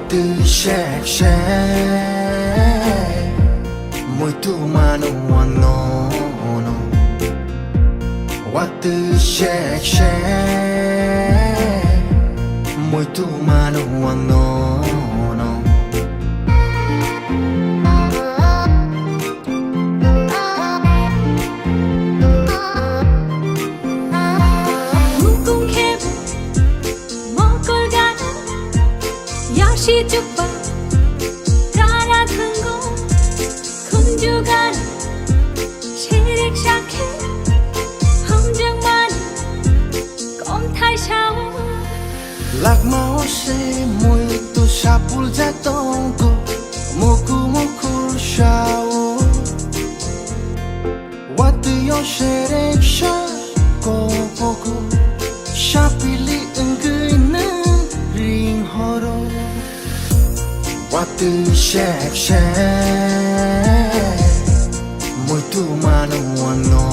từ shake shake muito mano no no what từ shake shake muito mano no no 시주빠 따라든 거 군주간 시릭샤케 함정만 꼼탈샤오 lạc máu se muito chapul já tongo moku moku shao what yo sherek sha ko poku shapili engine ring horo what the shake shake muito mano no